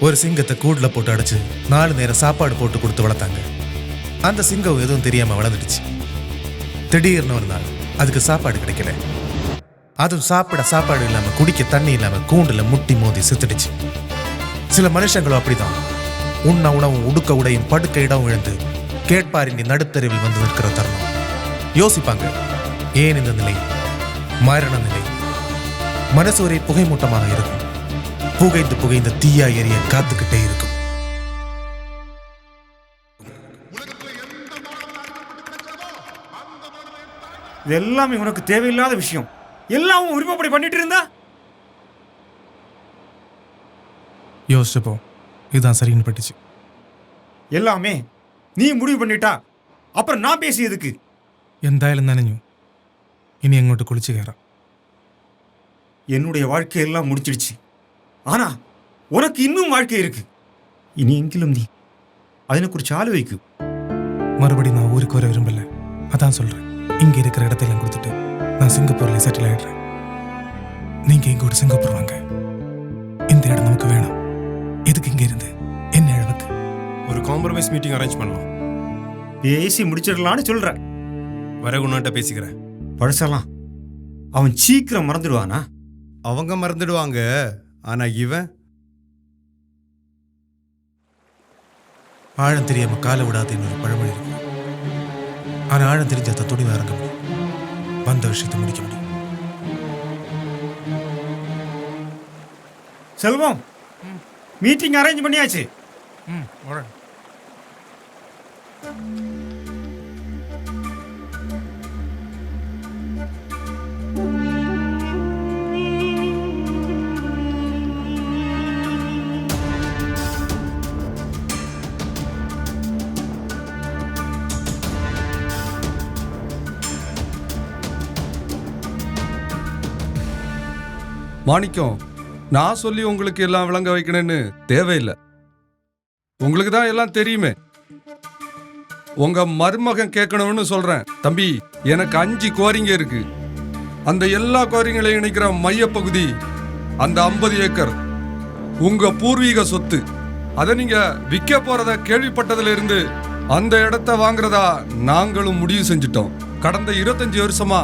ஒரு சிங்கத்தை கூண்டில் போட்டு அடைச்சு 4 நேரம் சாப்பாடு போட்டு கொடுத்து வளர்த்தாங்க. அந்த சிங்கம் எதுவும் தெரியாம வளர்ந்துடுச்சு. திடீர்னு ஒரு நாள் அதுக்கு சாப்பாடு கிடைக்கல. அதுவும் சாப்பாடு இல்லாம குடிக்க தண்ணி இல்லாம கூண்டுல முட்டி மோதி செத்துடுச்சு. சில மனுஷங்களும் அப்படிதான். உண்ண உணவும் உடுக்க உடையும் படுக்க இடம் இழந்து கேட்பாரின்றி நடுத்தருவில் வந்து நிற்கிற தருணம். யோசிப்பாங்க, ஏன் இந்த நிலை? மரண நிலை. மனசு ஒரே புகைமூட்டமாக இருக்கும். புகைந்து புகைந்து தீயா எரிய காத்துக்கிட்டே இருக்கும். இது எல்லாமே உனக்கு தேவையில்லாத விஷயம். எல்லாம் உரிமைப்படி பண்ணிட்டு இருந்தா யோசிச்சுப்போ, இதுதான் சரின்னு பட்டுச்சு. எல்லாமே நீ முடிவு பண்ணிட்டா அப்புறம் நான் பேசியதுக்கு എന്തായാലും നനഞ്ഞു. ഇനി എങ്ങോട്ട് കുളിച്ചു കയറാം. என்னுடைய வாழ்க்கையெல்லாம் முடிச்சிடுச்சு. ஆனா உனக்கு இன்னும் வாழ்க்கை இருக்கு. இனி எங்கிலும் நீ அதனை குறிச்சு ஆளு வைக்கு. மறுபடியும் நான் ஊருக்கு வர விரும்பல. அதான் சொல்றேன், இங்க இருக்கிற இடத்தையெல்லாம் கொடுத்துட்டு நான் சிங்கப்பூர்ல செட்டில் ஆயிடுறேன். நீங்க எங்கூட சிங்கப்பூர் வாங்க. இந்த இடம் நமக்கு வேணும். எதுக்கு இங்க இருந்து என்ன அளவுக்கு? ஒரு காம்ப்ரமைஸ் மீட்டிங் அரேஞ்ச் பண்ணலாம். பேசி முடிச்சிடலான்னு சொல்றேன். வரகுணாட்ட பேசிக்கிறேன். பழசெல்லாம் அவன் சீக்கிரம் மறந்துடுவானா? அவங்க மறந்துடுவாங்க. ஆனா இவன் ஆழம் தெரியாம காலை விடாதுன்னு ஒரு பழமொழி இருக்கு. ஆனா ஆழம் தெரிஞ்ச துணிவை இறங்க முடியும். வந்த விஷயத்தை முடிக்க முடியும். செல்வம், மீட்டிங் அரேஞ்ச் பண்ணியாச்சு. மாணிக்கம், நான் சொல்லி உங்களுக்கு எல்லாம் விளங்க வைக்கணும்னு தேவையில்லை. உங்களுக்கு தான் எல்லாம் தெரியுமே. உங்க மருமகன் கேட்கணும்னு சொல்றேன். தம்பி, எனக்கு 5 கோரிங்க இருக்கு. அந்த எல்லா கோரிங்களையும் இணைக்கிற மையப்பகுதி அந்த 50 ஏக்கர் உங்க பூர்வீக சொத்து. அதை நீங்க விற்க போறத கேள்விப்பட்டதுல இருந்து அந்த இடத்த வாங்குறதா நாங்களும் முடிவு செஞ்சிட்டோம். கடந்த 25 வருஷமா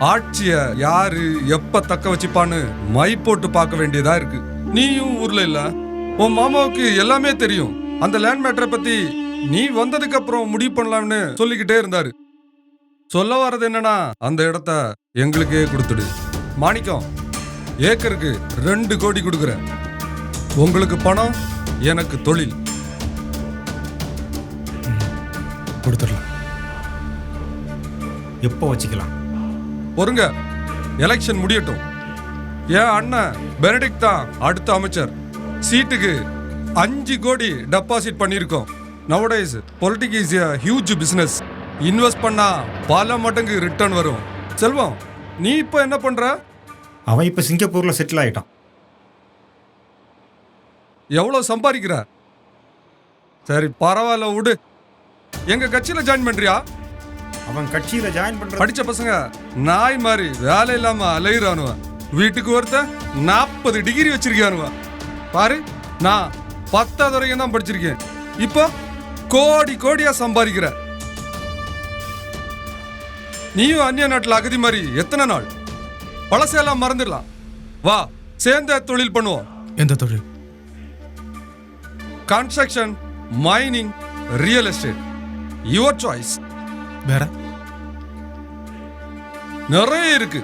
ஆட்சிய யாரு எப்ப தக்க வச்சுப்பான்னு மை போட்டு பார்க்க வேண்டியதா இருக்கு. நீயும் ஊர்ல இல்ல, உன் மாமாவுக்கு எல்லாமே தெரியும். அந்த லேண்ட் மேட்டரை பத்தி நீ வந்ததுக்கு அப்புறம் முடிவு பண்ணலாம்னு சொல்லிக்கிட்டே இருந்தாரு. சொல்ல வர்றது என்னன்னா, அந்த இடத்த எங்களுக்கே கொடுத்துடு. மாணிக்கம், ஏக்கருக்கு 2 கோடி கொடுக்குறேன். உங்களுக்கு பணம், எனக்கு தொழில். கொடுத்துடலாம். எப்போ வச்சுக்கலாம்? பொறுங்க, எலெக்ஷன் முடியட்டும். என் அண்ணன் பெனடிக்ட் தான் அடுத்த அமைச்சர். சீட்டுக்கு 5 கோடி டெபாசிட் பண்ணியிருக்கோம். Nowadays politics is a huge business. Invest பண்ணா பல மடங்கு ரிட்டர்ன் வரும். செல்வம், நீ இப்போ என்ன பண்ற? அவன் இப்ப சிங்கப்பூர்ல செட்டில் ஆயிட்டான். எவ்வளவு சம்பாதிக்கிற? சரி, பரவாயில்ல, விடு. எங்க கட்சியில ஜாயின் பண்றியா? அவன் கட்சியில ஜாயின் பண்ற படிச்ச பசங்க நாய் மாதிரி வேலை இல்லாம அலையிறானுவ. வீட்டுக்கு ஒருத்த 40 டிகிரி வச்சிருக்கானுவ. பாரு, நான் 10வது வரைக்கும் தான் படிச்சிருக்கேன். இப்போ கோடி கோடியா சம்பாதிக்கிற. நீயும் அந்நிய நாட்டில் அகதி மாதிரி எத்தனை நாள்? பழசையெல்லாம் மறந்துடலாம். வா, சேர்ந்த தொழில் பண்ணுவோம். எந்த தொழில்? Construction, mining, real estate. Your choice. வேற நிறைய இருக்கு.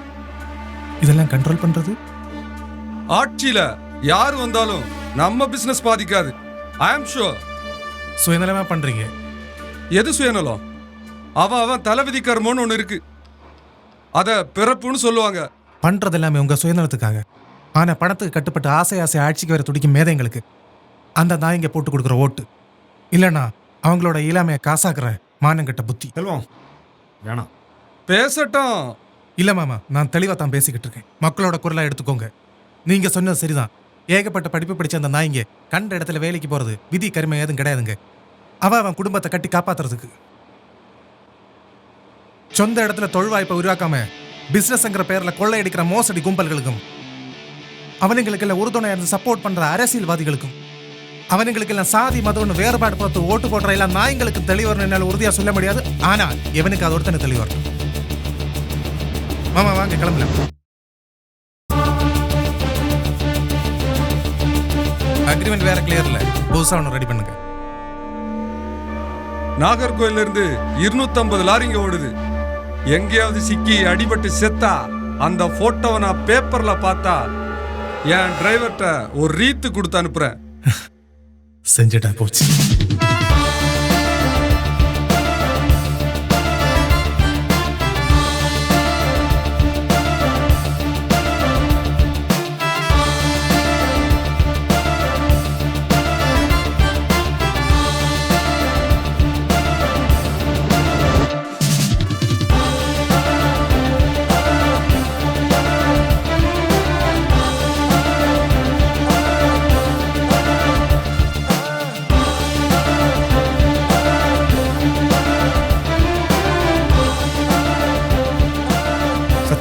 இதெல்லாம் கண்ட்ரோல் பண்றது? ஆட்சியில யார் வந்தாலும் நம்ம பிசினஸ் பாதிக்காது. ஐ அம் ஷூர். சுயநலமா பண்றீங்க. எது சுயநலம்? அவன் தலைவிதி கர்மம்னு ஒன்று இருக்கு. அத பிறப்புன்னு சொல்லுவாங்க. பண்றது எல்லாமே உங்க சுயநலத்துக்காக. ஆனா பணத்துக்கு கட்டுப்பட்டு ஆசை ஆட்சிக்கு வர துடிக்கும் மேதைங்களுக்கு அந்த நாயங்க போட்டு கொடுக்குற ஓட்டு. இல்லைன்னா அவங்களோட இளமையை காசாக்குற மானங்கட்ட புத்தி. செல்வம், வேணாம். பேசட்டும். இல்ல மாமா, நான் தெளிவா தான் பேசிக்கிட்டு இருக்கேன். மக்களோட குரலா எடுத்துக்கோங்க. நீங்க சொன்னது சரிதான். ஏகப்பட்ட படிப்பு படிச்ச அந்த நாய்ங்க கண்ட இடத்துல வேலைக்கு போறது விதி கருமை எதுவும் கிடையாதுங்க. அவன் குடும்பத்தை கட்டி காப்பாத்துறதுக்கு. சொந்த இடத்துல தொழில் வாய்ப்பை உருவாக்காம பிசினஸ்ங்கிற பேர்ல கொள்ளையடிக்கிற மோசடி கும்பல்களுக்கும் அவனுங்களுக்கு உறுதுணையா இருந்து சப்போர்ட் பண்ற அரசியல்வாதிகளுக்கும் அவனுங்களுக்கெல்லாம் சாதி மதம்னு வேறுபாடு பார்த்து ஓட்டு போடுற எல்லாம் நாய்ங்களுக்கு தெளிவரணும் என்னால் உறுதியா சொல்ல முடியாது. ஆனால் எவனுக்கு அது ஒருத்தனை தெளிவரணும். மாமா வாங்க கிளம்பலாம். அக்ரிமெண்ட் வேற கிளியர் இல்ல, புதுசா ஒன்று ரெடி பண்ணுங்க. நாகர்கோயில இருந்து 250 லாரிங்க ஓடுது. எங்கேயாவது சிக்கி அடிபட்டு செத்தா அந்த போட்டோவை நான் பேப்பர்ல பார்த்தா என் டிரைவர்கிட்ட ஒரு ரீத்து கொடுத்து அனுப்புறேன். செஞ்சுட்டா போச்சு.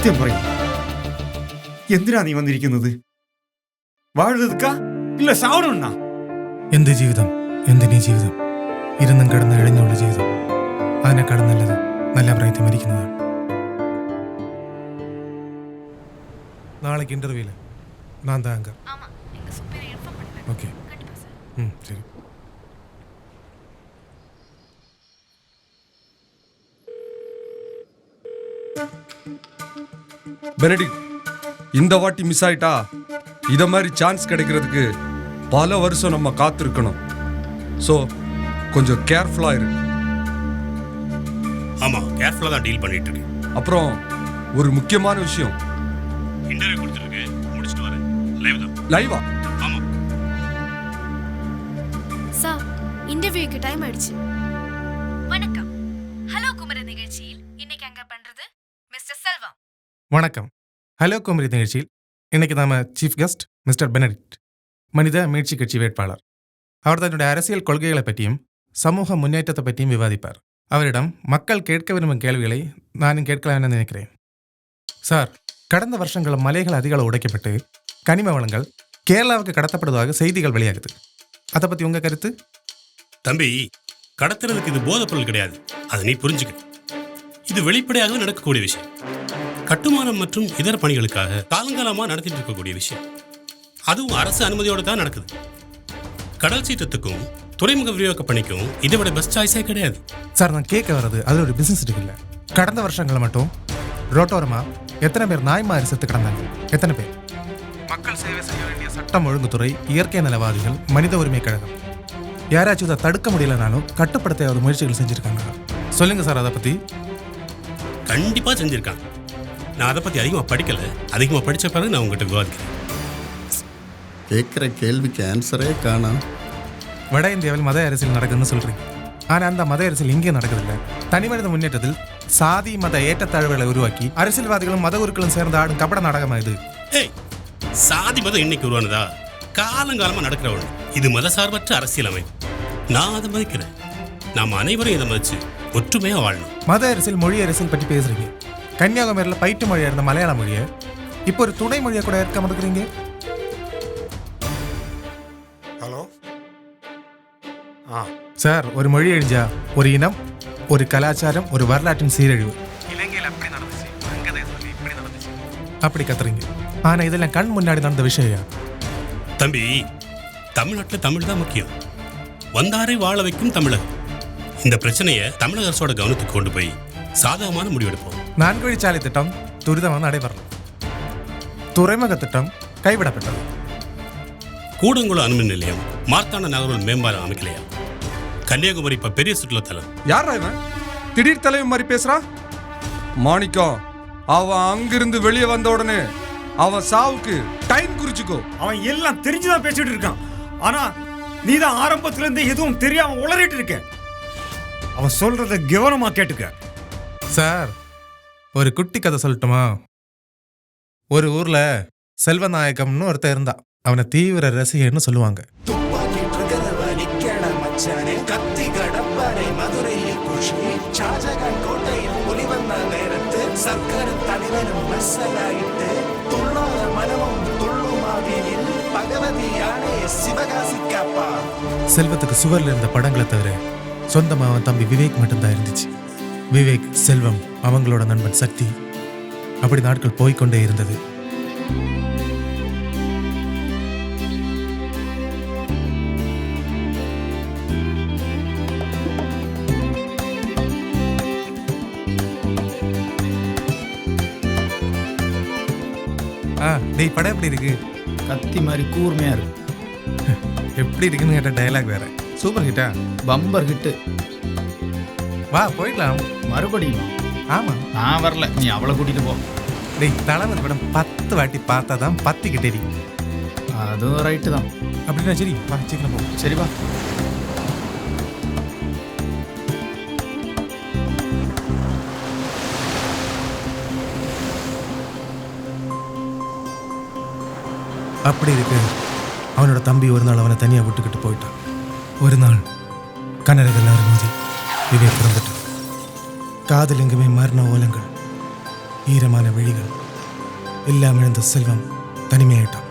സത്യം പറയും, എന്തിനാ നീ വന്നിരിക്കുന്നത്? വാഴുന്നതുക്കാ ഇല്ല സാവണമെന്നാ? എന്ത് ജീവിതം, എന്തിനീ ജീവിതം? ഇരുന്നും കിടന്ന് ഇഴഞ്ഞുള്ള ജീവിതം. അതിനെക്കാളും നല്ലത് നല്ല പ്രായത്തിൽ മരിക്കുന്നതാണ്. நாளைக்கு இன்டர்வியூல நான் தான் அங்க. ஆமா, எங்க சூப்பர் இன்ஃபார்ம் பண்ணுங்க. ஓகே. கண்டிப்பா சார். சரி. பெனடிக்ட், இந்த வாட்டி மிஸ் ஆயிட்டா இத மாதிரி சான்ஸ் கிடைக்கிறதுக்கு பல வருஷம் நம்ம காத்திருக்கணும். ஸோ கொஞ்சம் கேர்ஃபுல்லா இரு. ஆமா, கேர்ஃபுல்லா தான் டீல் பண்ணிட்டு இருக்கேன். அப்புறம் ஒரு முக்கியமான விஷயம், இன்டர்வியூ கொடுத்துருக்கு, முடிச்சிட்டு வரேன். லைவ் தான். லைவா? ஆமா. சார், இன்டர்வியூக்கு டைம் ஆயிடுச்சு. வணக்கம். ஹலோ குமரன் நிகழ்ச்சியில் இன்னைக்கு அங்க பண்றது மிஸ்டர் செல்வம். வணக்கம். ஹலோ குமரி நிகழ்ச்சியில் இன்னைக்கு நாம சீஃப் கெஸ்ட் மிஸ்டர் பெனடிக்ட், மனித மீட்சி கட்சி வேட்பாளர். அவர் தன்னுடைய அரசியல் கொள்கைகளை பற்றியும் சமூக முன்னேற்றத்தை பற்றியும் விவாதிப்பார். அவரிடம் மக்கள் கேட்க விரும்பும் கேள்விகளை நானும் கேட்கலாம்னு நினைக்கிறேன். சார், கடந்த வருஷங்களில் மலைகள் அதிகளவு உடைக்கப்பட்டு கனிம வளங்கள் கேரளாவுக்கு கடத்தப்படுவதாக செய்திகள் வெளியாகுது. அதை பற்றி உங்கள் கருத்து? தம்பி, கடத்துறதுக்கு இது போதைப் பொருள் கிடையாது, அதை நீ புரிஞ்சுக்க. இது வெளிப்படையாகவே நடக்கக்கூடிய விஷயம். கட்டுமானம் மற்றும் இதர பணிகளுக்காக காலங்காலமாக நடத்திட்டு இருக்கக்கூடிய விஷயம். அதுவும் அரசு அனுமதியோடு தான் நடக்குது. கடல் சீற்றத்துக்கும் துறைமுக விரிவாக்க பணிக்கும் இதை விட பெஸ்ட் சாய்ஸே கிடையாது. சார், நான் கேட்க வர்றது அது ஒரு பிசினஸ் இருக்குல்ல. கடந்த வருஷங்களில் மட்டும் ரோட்டோரமா எத்தனை பேர் நாய் மாதிரி செத்து கிடந்தாங்க? எத்தனை பேர்? மக்கள் சேவை செய்ய வேண்டிய சட்டம் ஒழுங்குத்துறை, இயற்கை நலவாதிகள், மனித உரிமை கழகம் யாராச்சும் இதை தடுக்க முடியலனாலும் கட்டுப்படுத்த முயற்சிகள் செஞ்சுருக்காங்க. சொல்லுங்க சார், அதை பற்றி. கண்டிப்பாக செஞ்சுருக்காங்க. நான் அதை பற்றி அதிகமாக படிக்கலை. அதிகமாக படித்த பிறகு நான் உங்கள்கிட்ட விவாதிக்கிறேன். கேட்குற கேள்விக்கு ஆன்சரே காணோம். வட இந்தியாவில் மத அரசியல் நடக்குதுன்னு சொல்கிறீங்க. ஆனால் அந்த மத அரசியல் இங்கே நடக்குதில்லை. தனிமனித முன்னேற்றத்தில் சாதி மத ஏற்றத்தாழ்வுகளை உருவாக்கி அரசியல்வாதிகளும் மத குருக்களும் சேர்ந்து ஆடும் கபட நாடகமா இது? ஏய், சாதி மதம் இன்னைக்கு உருவானதா? காலங்காலமாக நடக்கிற ஒன்று. இது மதசார்பற்ற அரசியல் அமைப்பு. நான் அதை மதிக்கிறேன். நாம் அனைவரும் இதை மதிச்சு ஒற்றுமையாக வாழணும். மத அரசியல், மொழி அரசியல் பற்றி பேசுறீங்க. கன்னியாகுமரியில் பயிற்று மொழியாக இருந்த மலையாள மொழியை இப்போ ஒரு துணை மொழியாக கூட இருக்க மறுக்கிறீங்க. ஹலோ. சார், ஒரு மொழி அழிஞ்சா ஒரு இனம், ஒரு கலாச்சாரம், ஒரு வரலாற்றின் சீரழிவு. இலங்கையில் அப்படி நடந்துச்சு, வங்கதேசத்தில் இப்படி நடந்துச்சு, அப்படி கத்துறீங்க. ஆனால் இதெல்லாம் கண் முன்னாடி நடந்த விஷயம். தம்பி, தமிழ்நாட்டில் தமிழ் தான் முக்கியம். வந்தாரை வாழ வைக்கும் தமிழகம். இந்த பிரச்சனையை தமிழக அரசோட கவனத்துக்கு கொண்டு போய் சாதகமான முடிவெடுப்போம். 4 வழிச்சாலை திட்டம் துரிதமாக நடைபெறலாம். துறைமுக திட்டம் கைவிடப்பட்டது. கூடங்குளம் அணுமின் நிலையம், மார்த்தாண்ட நகரோல் மேம்பாலம் அமைக்கலையா? கன்னியாகுமரி இப்ப பெரிய சுற்றுலாத்தலம். யாரா இவன் திடீர் தலைவர் மாதிரி பேசுறா? மாணிக்கம், அவன் அங்கிருந்து வெளியே வந்த உடனே அவன் சாவுக்கு டைம் குறிச்சுக்கோ. அவன் எல்லாம் தெரிஞ்சுதான் பேசிட்டு இருக்கான். ஆனா நீ தான் ஆரம்பத்துல இருந்து எதுவும் தெரியாம உளறிட்டு இருக்க. அவன் சொல்றத கவனமா கேட்டுக்க. சார், ஒரு குட்டி கதை சொல்லட்டுமா? ஒரு ஊர்ல செல்வநாயகம்னு ஒருத்தர் இருந்தா. அவனை தீவிர ரசிகன்னு சொல்லுவாங்க. பகவதி யானே சிவகாசி காப்பா செல்வத்துக்கு சுவர்ல இருந்த படங்களை தவிர சொந்தமா அவன் தம்பி விவேக் மட்டும்தான் இருந்துச்சு. விவேக், செல்வம், அவங்களோட நண்பன் சக்தி, அப்படி நாட்கள் போய்க்கொண்டே இருந்தது. டேய், படம் எப்படி இருக்கு? கத்தி மாதிரி கூர்மையா இருக்கு. எப்படி இருக்குன்னு கேட்ட டயலாக் வேற. சூப்பர் ஹிட்டா? Bumper hit. வா போயிடலாம். மறுபடியும் ஆமா, நான் வரல, நீ அவளை கூட்டிட்டு போ. டேய், தளபதி படம் 10 வாட்டி பார்த்தா தான் 10 கிட்ட எரியும். அதுவும் ரைட்டு தான். அப்படின்னா சரி, வா சீக்கிரம் போ. சரி வா. அப்படி இருக்கு. அவனோட தம்பி ஒரு நாள் அவனை தனியாக விட்டுக்கிட்டு போயிட்டான். ஒரு நாள் கனரகள் எல்லாரும் மோதி விவேக் பிறந்துட்டான். காதல் எங்குமே மரண ஓலங்கள், ஈரமான விழிகள், எல்லாம் இழந்த செல்வம் தனிமையாயிட்டான்.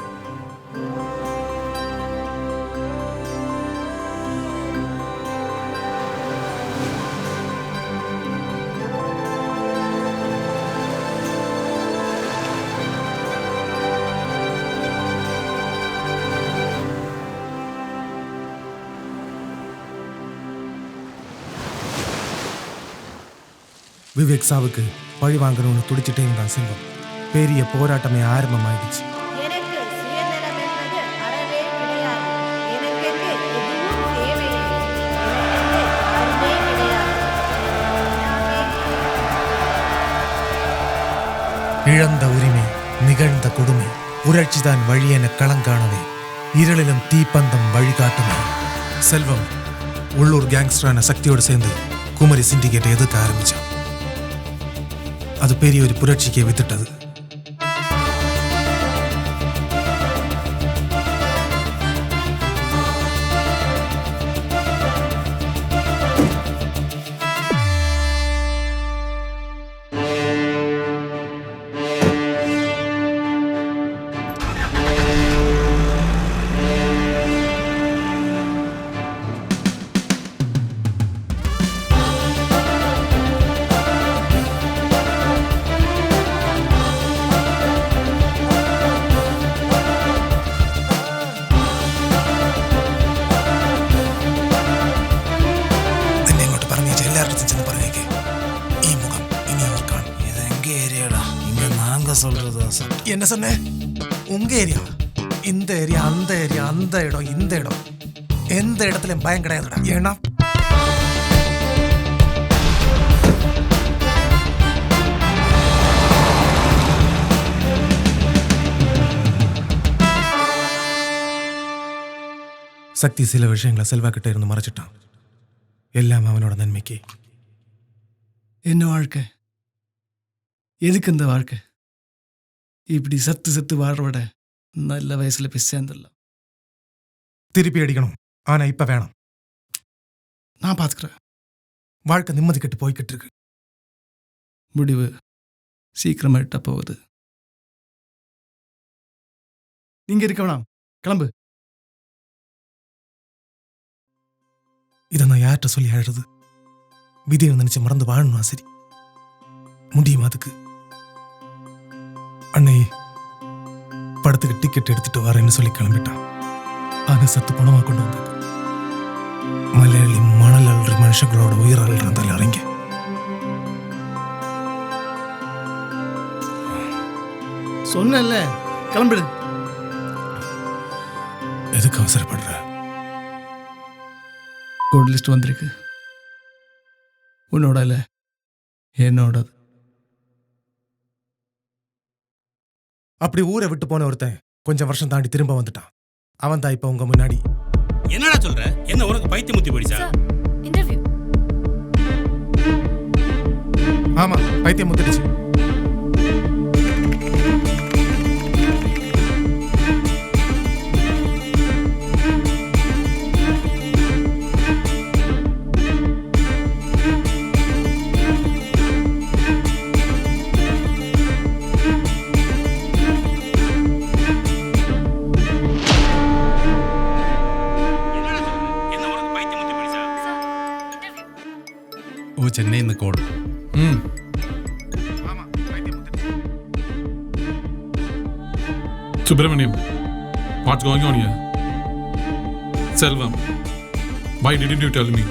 விவேக் சாவுக்கு பழி வாங்கணும்னு துடிச்சிட்டே இருந்தான் செல்வம். பெரிய போராட்டமே ஆரம்பமாயிடுச்சு. எனக்கு சுயநலம் என்பது அறவே கிடையாது. எனக்கென்று எதுவும் தேவையில்லை. எனக்கென்று யாருமே கிடையாது. இழந்த உரிமை, நிகழ்ந்த கொடுமை, புரட்சிதான் வழியென களங்காணவே, இருளிலும் தீப்பந்தம் வழிகாட்டுமே. செல்வம் உள்ளூர் கேங்ஸ்டரான சக்தியோடு சேர்ந்து குமரி சிண்டிகேட்டை எதிர்க்க ஆரம்பிச்சான். அது பெரிய ஒரு புரட்சிக்கே வித்துட்டது. என்ன சொன்ன? உங்க ஏரியா? இந்த ஏரியா, அந்த ஏரியா, அந்த இடம், இந்த இடம், எந்த இடத்துலயும் பயம் கிடையாதுடா. ஏன்னா சக்தி சில விஷயங்களை செல்வா கிட்ட இருந்து மறைச்சிட்டான். எல்லாம் அவனோட நன்மைக்கு. என்ன வாழ்க்கை? எதுக்கு இந்த வாழ்க்கை? இப்படி சத்து சத்து வாழ்ற விட நல்ல வயசுல போய் சேர்ந்துடலாம். திருப்பி அடிக்கணும், ஆனா இப்ப வேணாம். நான் பாத்துக்கிறேன். வாழ்க்கை நிம்மதி கட்டு போய்கிட்டு இருக்கு. முடிவு சீக்கிரமா எட்ட போகுது. நீங்க இருக்க வேணாம், கிளம்பு. இதை நான் யார்கிட்ட சொல்லி அழுறது? விதியை நினைச்சு மறந்து வாழணும். சரி, முடியுமா அதுக்கு? அன்னை படத்துக்கு டிக்கெட் எடுத்துட்டு வரேன்னு சொல்லி கிளம்பிட்டான். ஆனா சத்து பணமா கொண்டு வந்தாங்க. மலையாளி மணல் அல்ற மனுஷங்களோட உயிர் அல்றாந்தால இறங்க. சொன்னேன்ல, கிளம்பிடு. எதுக்கு அவசரப்படுற? கோல்ட் லிஸ்ட் வந்திருக்கு. உன்னோட இல்ல, என்னோடது. அப்படி ஊரை விட்டு போன ஒருத்தன் கொஞ்சம் வருஷம் தாண்டி திரும்ப வந்துட்டான். அவன் தான் இப்ப உங்க முன்னாடி. என்னடா சொல்ற? என்ன உனக்கு பைத்தியம் முத்தி போயிடுச்சா? இன்டர்வியூ. ஆமா, பைத்தியம் முத்திடுச்சு. ഇന്ന് call. Subramaniam, what's going on here? Selvam, why didn't you tell me?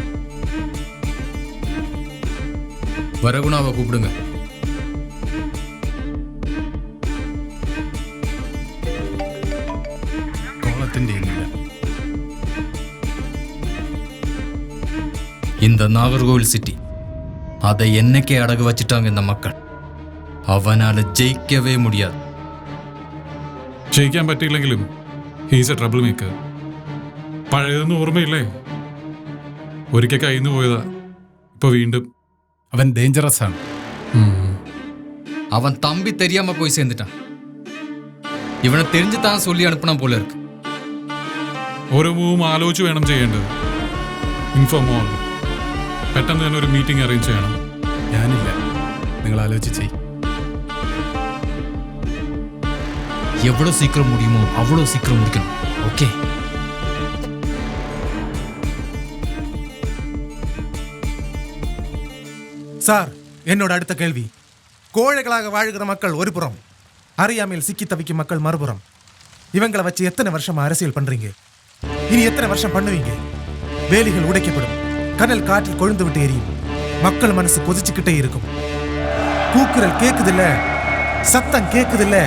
வரகுணாவை கூப்பிடுங்க. கோலத்திൻ്റെ ഇല്ല. இந்த நாகர்கோவில் சிட்டி அதை என்னைக்கே அடகு வச்சிட்டாங்க இந்த மக்கள். அவனால ஜெயிக்கவே முடியாது. ജയിക്കാൻ പറ്റിയില്ലെങ്കിലും ഹീസ് എ ട്രബിൾ മേക്കർ. പഴയതൊന്നും ഓർമ്മയില്ലേ? ഒരിക്കൽ കയ്യിൽ നിന്ന് പോയതാ, ഇപ്പൊ വീണ്ടും. അവൻ ഡേഞ്ചറസ് ആണ്. அவன் தம்பி தெரியாம போய் சேர்ந்துட்டான். இவனை தெரிஞ்சு தான் சொல்லி அனுப்பினா போல இருக்கு. ഓരോ മൂവും ആലോചിച്ച് വേണം ചെയ്യേണ്ടത്. Inform all. പെട്ടെന്ന് തന്നെ ഒരു മീറ്റിംഗ് അറേഞ്ച് ചെയ്യണം. ഞാനില്ല, നിങ്ങൾ ആലോചിച്ച് ചെയ്. எவ்வளோ சீக்கிரம் முடியுமோ அவ்வளோ சீக்கிரம் முடிக்கணும். ஓகே? சார், என்னோட அடுத்த கேள்வி. கோழைகளாக வாழ்கிற மக்கள் ஒரு புறம், அறியாமையில் சிக்கி தவிக்கும் மக்கள் மறுபுறம். இவங்களை வச்சு எத்தனை வருஷமா அரசியல் பண்றீங்க? இனி எத்தனை வருஷம் பண்ணுவீங்க? வேலிகள் உடைக்கப்படும், கடல் காற்றில் கொழுந்து விட்டு எரியும், மக்கள் மனசு கொதிச்சுக்கிட்டே இருக்கும். கூக்குரல் கேக்குதில்ல, சத்தம் கேக்குதில்ல,